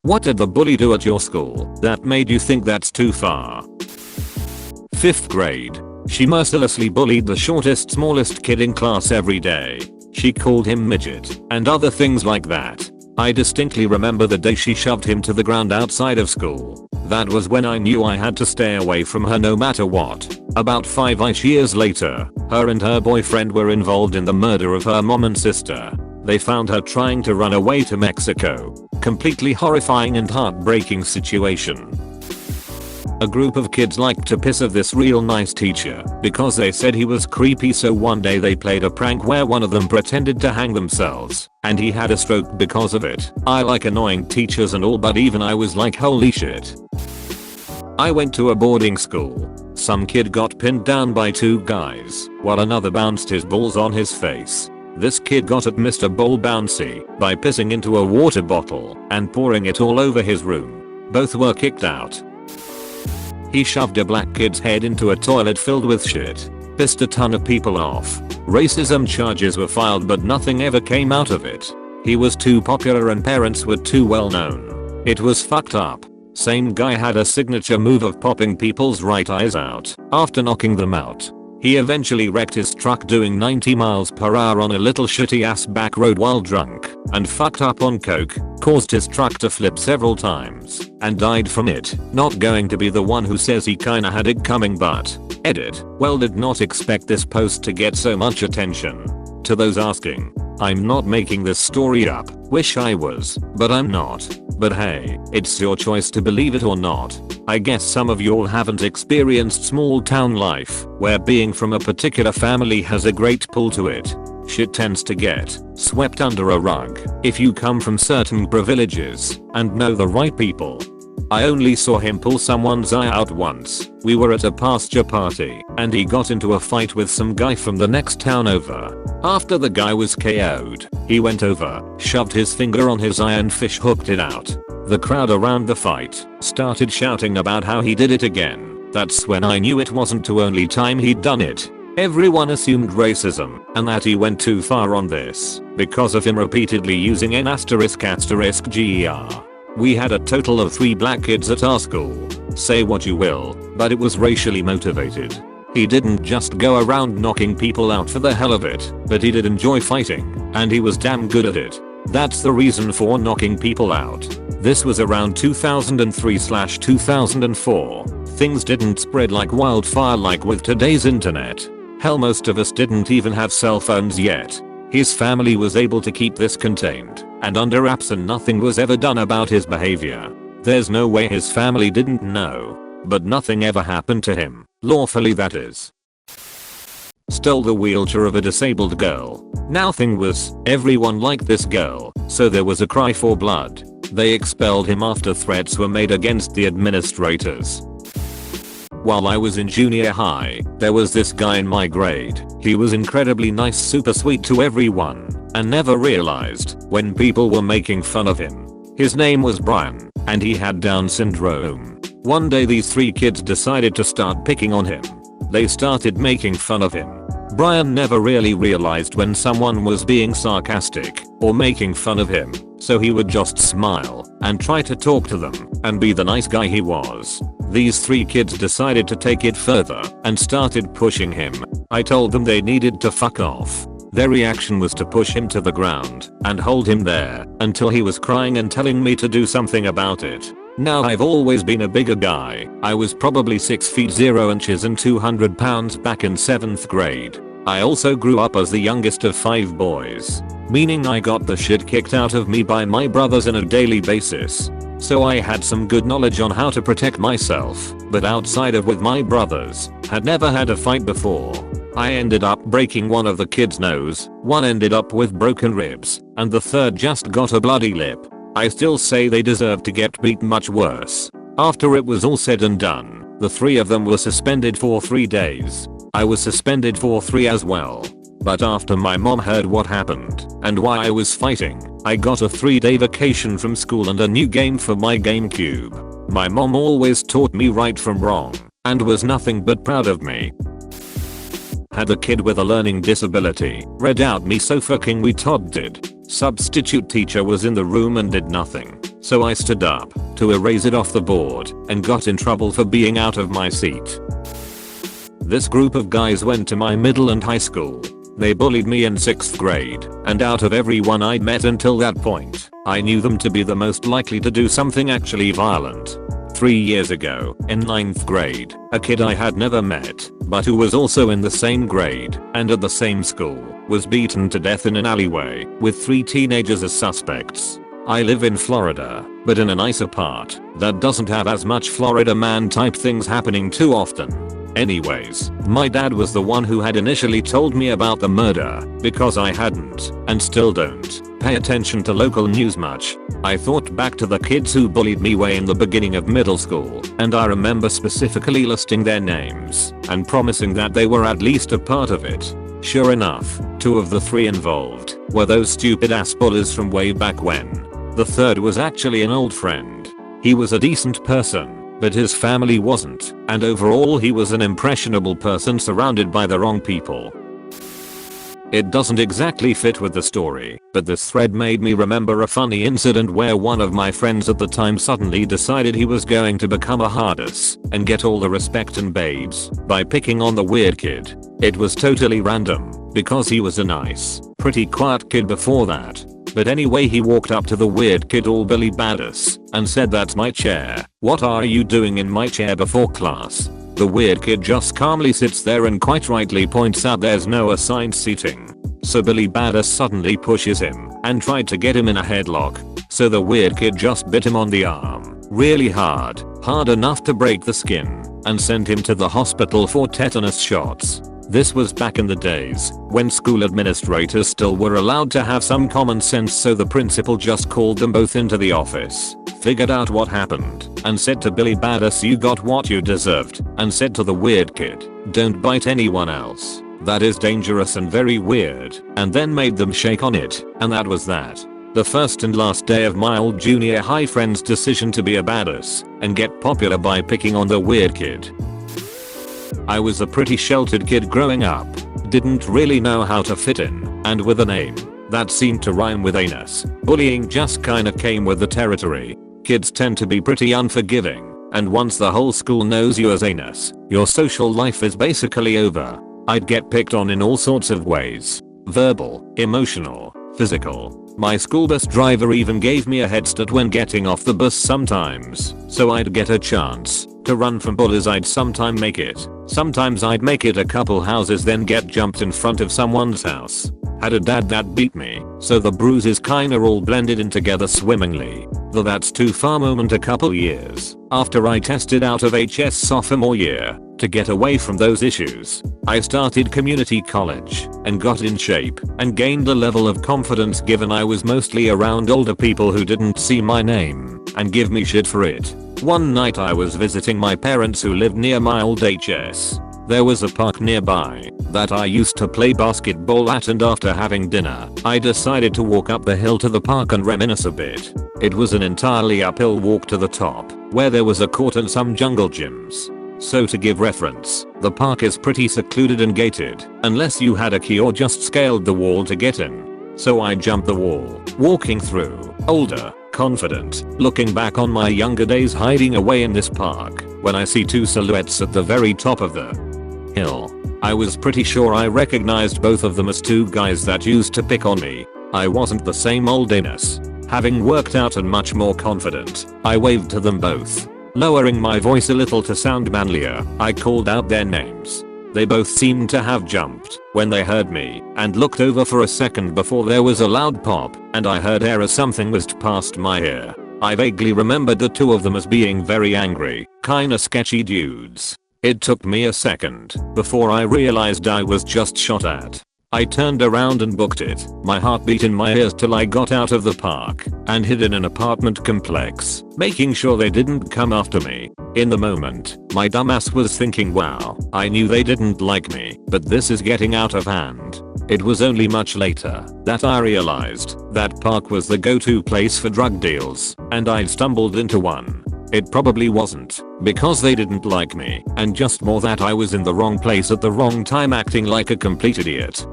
What did the bully do at your school that made you think that's too far? 5th grade. She mercilessly bullied the shortest, smallest kid in class every day. She called him midget and other things like that. I distinctly remember the day she shoved him to the ground outside of school. That was when I knew I had to stay away from her no matter what. About 5ish years later, her and her boyfriend were involved in the murder of her mom and sister. They found her trying to run away to Mexico. Completely horrifying and heartbreaking situation. A group of kids liked to piss of this real nice teacher because they said he was creepy, so one day they played a prank where one of them pretended to hang themselves and he had a stroke because of it. I like annoying teachers and all, but even I was like, holy shit. I went to a boarding school. Some kid got pinned down by 2 guys while another bounced his balls on his face. This kid got at Mr. Ball Bouncy by pissing into a water bottle and pouring it all over his room. Both were kicked out. He shoved a black kid's head into a toilet filled with shit. Pissed a ton of people off. Racism charges were filed but nothing ever came out of it. He was too popular and parents were too well known. It was fucked up. Same guy had a signature move of popping people's right eyes out after knocking them out. He eventually wrecked his truck doing 90 miles per hour on a little shitty ass back road while drunk and fucked up on coke, caused his truck to flip several times and died from it. Not going to be the one who says he kinda had it coming, but edit. Well, did not expect this post to get so much attention. To those asking, I'm not making this story up. Wish I was, but I'm not. But hey, it's your choice to believe it or not. I guess some of y'all haven't experienced small town life, where being from a particular family has a great pull to it. Shit tends to get swept under a rug if you come from certain privileges and know the right people. I only saw him pull someone's eye out once. We were at a pasture party and he got into a fight with some guy from the next town over. After the guy was KO'd, he went over, shoved his finger on his eye and fish hooked it out. The crowd around the fight started shouting about how he did it again. That's when I knew it wasn't the only time he'd done it. Everyone assumed racism and that he went too far on this because of him repeatedly using an ***ger. We had a total of 3 black kids at our school. Say what you will, but it was racially motivated. He didn't just go around knocking people out for the hell of it, but he did enjoy fighting, and he was damn good at it. That's the reason for knocking people out. This was around 2003/2004. Things didn't spread like wildfire like with today's internet. Hell, most of us didn't even have cell phones yet. His family was able to keep this contained and under wraps, and nothing was ever done about his behavior. There's no way his family didn't know. But nothing ever happened to him. Lawfully, that is. Stole the wheelchair of a disabled girl. Now thing was, everyone liked this girl, so there was a cry for blood. They expelled him after threats were made against the administrators. While I was in junior high, there was this guy in my grade. He was incredibly nice, super sweet to everyone, and never realized when people were making fun of him. His name was Brian, and he had Down syndrome. One day these 3 kids decided to start picking on him. They started making fun of him. Brian never really realized when someone was being sarcastic or making fun of him, so he would just smile and try to talk to them and be the nice guy he was. These 3 kids decided to take it further and started pushing him. I told them they needed to fuck off. Their reaction was to push him to the ground and hold him there until he was crying and telling me to do something about it. Now, I've always been a bigger guy. I was probably 6 feet 0 inches and 200 pounds back in 7th grade. I also grew up as the youngest of 5 boys, meaning I got the shit kicked out of me by my brothers on a daily basis. So I had some good knowledge on how to protect myself, but outside of with my brothers, had never had a fight before. I ended up breaking one of the kids' nose, one ended up with broken ribs, and the third just got a bloody lip. I still say they deserve to get beaten much worse. After it was all said and done, the 3 of them were suspended for 3 days. I was suspended for 3 as well. But after my mom heard what happened and why I was fighting, I got a 3-day vacation from school and a new game for my GameCube. My mom always taught me right from wrong and was nothing but proud of me. Had a kid with a learning disability read out me so fucking we Todd did. Substitute teacher was in the room and did nothing. So I stood up to erase it off the board and got in trouble for being out of my seat. This group of guys went to my middle and high school. They bullied me in 6th grade, and out of everyone I'd met until that point, I knew them to be the most likely to do something actually violent. 3 years ago, in 9th grade, a kid I had never met, but who was also in the same grade and at the same school, was beaten to death in an alleyway, with 3 teenagers as suspects. I live in Florida, but in a nicer part that doesn't have as much Florida man type things happening too often. Anyways, my dad was the one who had initially told me about the murder because I hadn't, and still don't, pay attention to local news much. I thought back to the kids who bullied me way in the beginning of middle school, and I remember specifically listing their names and promising that they were at least a part of it. Sure enough, 2 of the 3 involved were those stupid ass bullies from way back when. The third was actually an old friend. He was a decent person, but his family wasn't, and overall he was an impressionable person surrounded by the wrong people. It doesn't exactly fit with the story, but this thread made me remember a funny incident where one of my friends at the time suddenly decided he was going to become a hardus and get all the respect and babes by picking on the weird kid. It was totally random, because he was a nice, pretty quiet kid before that. But anyway, he walked up to the weird kid all Billy Badass and said, "That's my chair. What are you doing in my chair before class?" The weird kid just calmly sits there and quite rightly points out there's no assigned seating. So Billy Badass suddenly pushes him and tried to get him in a headlock. So the weird kid just bit him on the arm really hard enough to break the skin, and sent him to the hospital for tetanus shots. This was back in the days when school administrators still were allowed to have some common sense, so the principal just called them both into the office, figured out what happened, and said to Billy Badass, "You got what you deserved," and said to the weird kid, "Don't bite anyone else. That is dangerous and very weird," and then made them shake on it, and that was that. The first and last day of my old junior high friend's decision to be a badass and get popular by picking on the weird kid. I was a pretty sheltered kid growing up, didn't really know how to fit in, and with a name that seemed to rhyme with anus, bullying just kinda came with the territory. Kids tend to be pretty unforgiving, and once the whole school knows you as anus, your social life is basically over. I'd get picked on in all sorts of ways: verbal, emotional, physical. My school bus driver even gave me a head start when getting off the bus sometimes, so I'd get a chance to run from bullies. I'd sometime make it. Sometimes I'd make it a couple houses, then get jumped in front of someone's house. Had a dad that beat me, so the bruises kinda all blended in together swimmingly. The "that's too far" moment a couple years after I tested out of HS sophomore year. To get away from those issues, I started community college and got in shape and gained a level of confidence, given I was mostly around older people who didn't see my name and give me shit for it. One night I was visiting my parents who lived near my old HS. There was a park nearby that I used to play basketball at, and after having dinner, I decided to walk up the hill to the park and reminisce a bit. It was an entirely uphill walk to the top, where there was a court and some jungle gyms. So to give reference, the park is pretty secluded and gated, unless you had a key or just scaled the wall to get in. So I jumped the wall, walking through, older, confident, looking back on my younger days hiding away in this park, when I see 2 silhouettes at the very top of the hill. I was pretty sure I recognized both of them as 2 guys that used to pick on me. I wasn't the same old anus. Having worked out and much more confident, I waved to them both. Lowering my voice a little to sound manlier, I called out their names. They both seemed to have jumped when they heard me and looked over for a second before there was a loud pop and I heard air as something whizzed past my ear. I vaguely remembered the 2 of them as being very angry, kinda sketchy dudes. It took me a second before I realized I was just shot at. I turned around and booked it, my heart beat in my ears, till I got out of the park and hid in an apartment complex, making sure they didn't come after me. In the moment, my dumbass was thinking, wow, I knew they didn't like me, but this is getting out of hand. It was only much later that I realized that park was the go-to place for drug deals, and I'd stumbled into one. It probably wasn't, because they didn't like me, and just more that I was in the wrong place at the wrong time acting like a complete idiot.